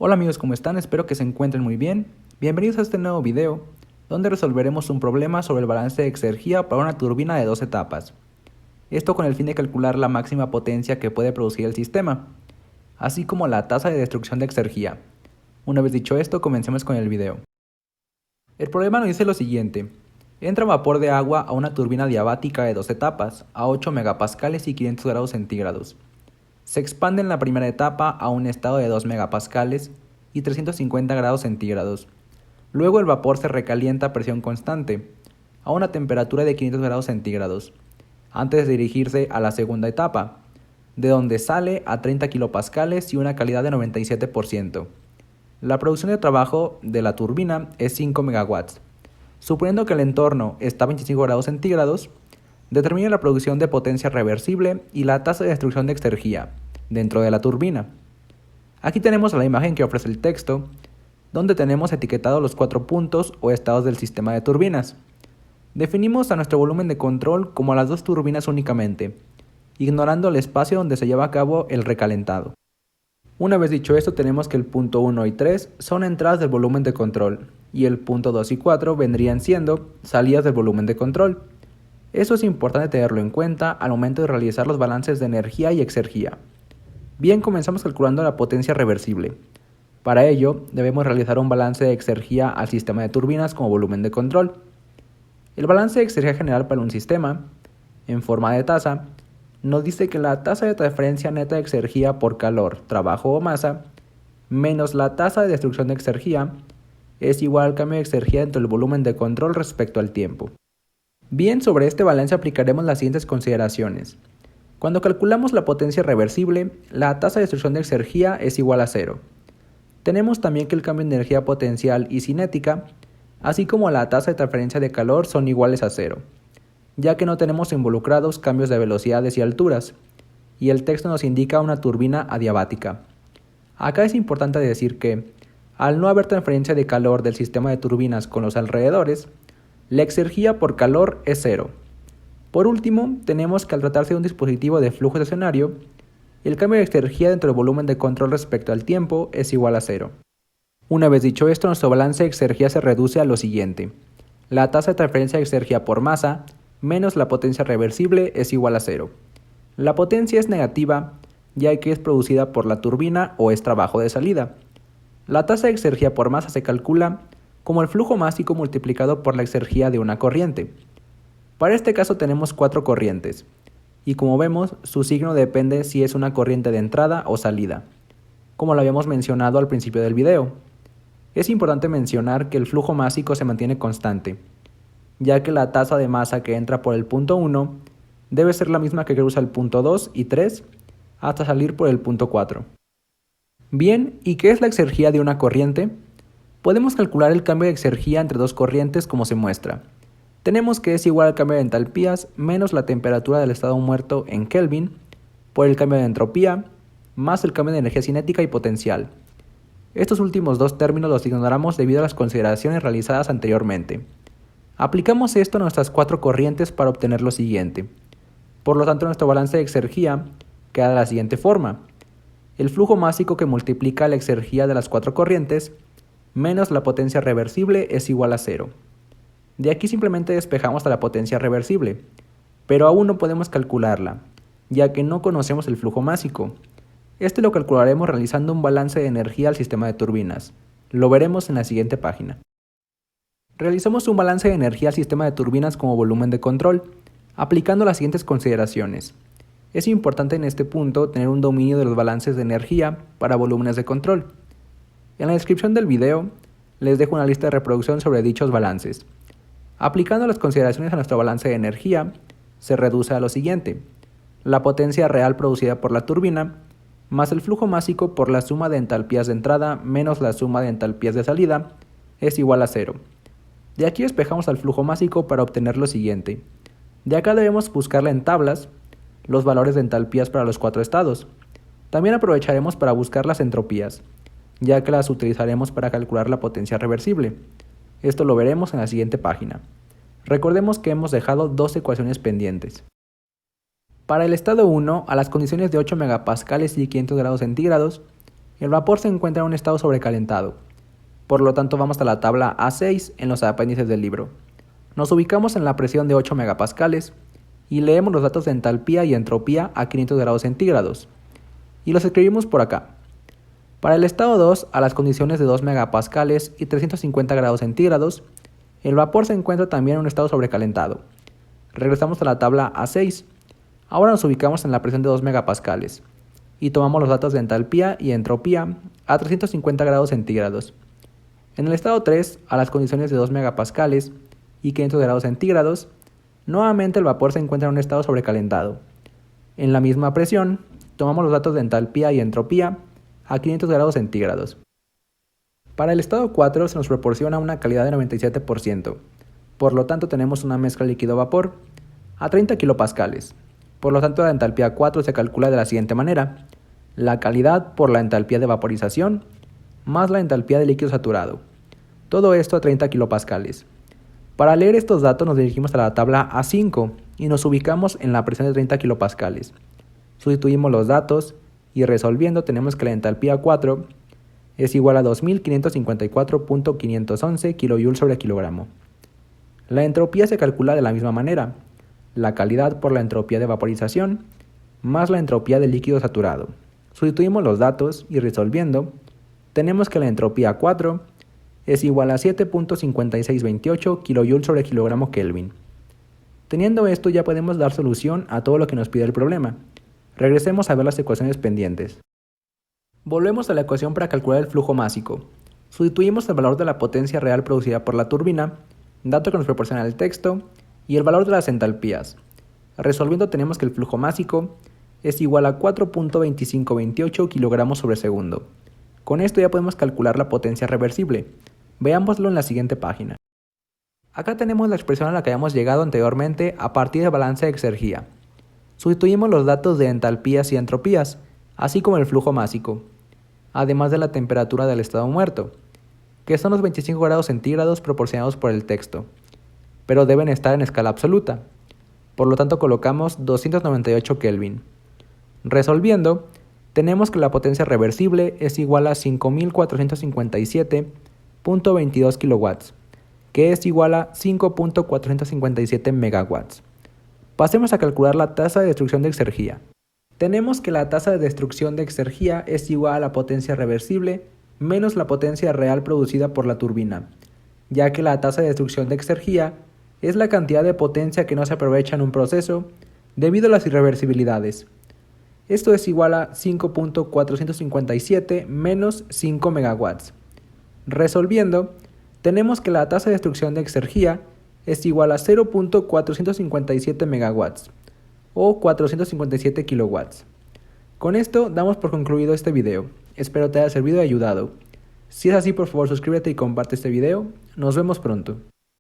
Hola amigos, ¿cómo están? Espero que se encuentren muy bien. Bienvenidos a este nuevo video, donde resolveremos un problema sobre el balance de exergia para una turbina de 2 etapas. Esto con el fin de calcular la máxima potencia que puede producir el sistema, así como la tasa de destrucción de exergia. Una vez dicho esto, comencemos con el video. El problema nos dice lo siguiente. Entra vapor de agua a una turbina diabática de 2 etapas, a 8 megapascales y 500 grados centígrados. Se expande en la primera etapa a un estado de 2 megapascales y 350 grados centígrados. Luego el vapor se recalienta a presión constante, a una temperatura de 500 grados centígrados, antes de dirigirse a la segunda etapa, de donde sale a 30 kilopascales y una calidad de 97%. La producción de trabajo de la turbina es 5 megawatts. Suponiendo que el entorno está a 25 grados centígrados, determina la producción de potencia reversible y la tasa de destrucción de exergia dentro de la turbina. Aquí tenemos la imagen que ofrece el texto, donde tenemos etiquetados los 4 puntos o estados del sistema de turbinas. Definimos a nuestro volumen de control como a las 2 turbinas únicamente, ignorando el espacio donde se lleva a cabo el recalentado. Una vez dicho esto, tenemos que el punto 1 y 3 son entradas del volumen de control, y el punto 2 y 4 vendrían siendo salidas del volumen de control. Eso es importante tenerlo en cuenta al momento de realizar los balances de energía y exergia. Bien, comenzamos calculando la potencia reversible. Para ello, debemos realizar un balance de exergia al sistema de turbinas como volumen de control. El balance de exergia general para un sistema, en forma de tasa, nos dice que la tasa de transferencia neta de exergia por calor, trabajo o masa, menos la tasa de destrucción de exergia, es igual al cambio de exergia dentro del volumen de control respecto al tiempo. Bien, sobre este balance aplicaremos las siguientes consideraciones. Cuando calculamos la potencia reversible, la tasa de destrucción de exergia es igual a 0. Tenemos también que el cambio de energía potencial y cinética, así como la tasa de transferencia de calor son iguales a 0, ya que no tenemos involucrados cambios de velocidades y alturas, y el texto nos indica una turbina adiabática. Acá es importante decir que, al no haber transferencia de calor del sistema de turbinas con los alrededores, la exergia por calor es 0. Por último, tenemos que al tratarse de un dispositivo de flujo estacionario, el cambio de exergia dentro del volumen de control respecto al tiempo es igual a 0. Una vez dicho esto, nuestro balance de exergia se reduce a lo siguiente. La tasa de transferencia de exergia por masa menos la potencia reversible es igual a 0. La potencia es negativa, ya que es producida por la turbina o es trabajo de salida. La tasa de exergia por masa se calcula como el flujo másico multiplicado por la exergia de una corriente. Para este caso tenemos 4 corrientes, y como vemos, su signo depende si es una corriente de entrada o salida, como lo habíamos mencionado al principio del video. Es importante mencionar que el flujo másico se mantiene constante, ya que la tasa de masa que entra por el punto 1 debe ser la misma que cruza el punto 2 y 3 hasta salir por el punto 4. Bien, ¿y qué es la exergia de una corriente? Podemos calcular el cambio de exergia entre 2 corrientes como se muestra. Tenemos que es igual al cambio de entalpías menos la temperatura del estado muerto en Kelvin por el cambio de entropía más el cambio de energía cinética y potencial. Estos últimos 2 términos los ignoramos debido a las consideraciones realizadas anteriormente. Aplicamos esto a nuestras 4 corrientes para obtener lo siguiente. Por lo tanto, nuestro balance de exergia queda de la siguiente forma. El flujo másico que multiplica la exergia de las 4 corrientes menos la potencia reversible es igual a 0. De aquí simplemente despejamos a la potencia reversible, pero aún no podemos calcularla, ya que no conocemos el flujo másico. Este lo calcularemos realizando un balance de energía al sistema de turbinas. Lo veremos en la siguiente página. Realizamos un balance de energía al sistema de turbinas como volumen de control, aplicando las siguientes consideraciones. Es importante en este punto tener un dominio de los balances de energía para volúmenes de control. En la descripción del video les dejo una lista de reproducción sobre dichos balances. Aplicando las consideraciones a nuestro balance de energía, se reduce a lo siguiente. La potencia real producida por la turbina, más el flujo másico por la suma de entalpías de entrada menos la suma de entalpías de salida, es igual a 0. De aquí despejamos al flujo másico para obtener lo siguiente. De acá debemos buscarla en tablas, los valores de entalpías para los 4 estados. También aprovecharemos para buscar las entropías, ya que las utilizaremos para calcular la potencia reversible. Esto lo veremos en la siguiente página. Recordemos que hemos dejado 2 ecuaciones pendientes. Para el estado 1, a las condiciones de 8 megapascales y 500 grados centígrados, El vapor se encuentra en un estado sobrecalentado. Por lo tanto, vamos a la tabla A6 en los apéndices del libro. Nos ubicamos en la presión de 8 megapascales y leemos los datos de entalpía y entropía a 500 grados centígrados. Y los escribimos por acá. Para el estado 2, a las condiciones de 2 megapascales y 350 grados centígrados, el vapor se encuentra también en un estado sobrecalentado. Regresamos a la tabla A6. Ahora nos ubicamos en la presión de 2 megapascales y tomamos los datos de entalpía y entropía a 350 grados centígrados. En el estado 3, a las condiciones de 2 megapascales y 500 grados centígrados, nuevamente el vapor se encuentra en un estado sobrecalentado. En la misma presión, tomamos los datos de entalpía y entropía a 500 grados centígrados. Para el estado 4 se nos proporciona una calidad de 97%, por lo tanto tenemos una mezcla líquido-vapor a 30 kilopascales. Por lo tanto la entalpía 4 se calcula de la siguiente manera: la calidad por la entalpía de vaporización más la entalpía de líquido saturado. Todo esto a 30 kilopascales. Para leer estos datos nos dirigimos a la tabla A5 y nos ubicamos en la presión de 30 kilopascales. Sustituimos los datos y resolviendo tenemos que la entalpía 4 es igual a 2554.511 kJ sobre kilogramo. La entropía se calcula de la misma manera: la calidad por la entropía de vaporización más la entropía del líquido saturado. Sustituimos los datos y resolviendo tenemos que la entropía 4 es igual a 7.5628 kJ sobre kilogramo Kelvin. Teniendo esto ya podemos dar solución a todo lo que nos pide el problema. Regresemos a ver las ecuaciones pendientes. Volvemos a la ecuación para calcular el flujo másico. Sustituimos el valor de la potencia real producida por la turbina, dato que nos proporciona el texto, y el valor de las entalpías. Resolviendo tenemos que el flujo másico es igual a 4.2528 kilogramos sobre segundo. Con esto ya podemos calcular la potencia reversible. Veámoslo en la siguiente página. Acá tenemos la expresión a la que habíamos llegado anteriormente a partir del balance de exergía. Sustituimos los datos de entalpías y entropías, así como el flujo másico, además de la temperatura del estado muerto, que son los 25 grados centígrados proporcionados por el texto, pero deben estar en escala absoluta. Por lo tanto colocamos 298 Kelvin. Resolviendo, tenemos que la potencia reversible es igual a 5457.22 kilowatts, que es igual a 5.457 megawatts. Pasemos a calcular la tasa de destrucción de exergía. Tenemos que la tasa de destrucción de exergía es igual a la potencia reversible menos la potencia real producida por la turbina, ya que la tasa de destrucción de exergía es la cantidad de potencia que no se aprovecha en un proceso debido a las irreversibilidades. Esto es igual a 5.457 menos 5 megawatts. Resolviendo, tenemos que la tasa de destrucción de exergía es igual a 0.457 megawatts o 457 kilowatts. Con esto damos por concluido este video. Espero te haya servido y ayudado. Si es así, por favor suscríbete y comparte este video. Nos vemos pronto.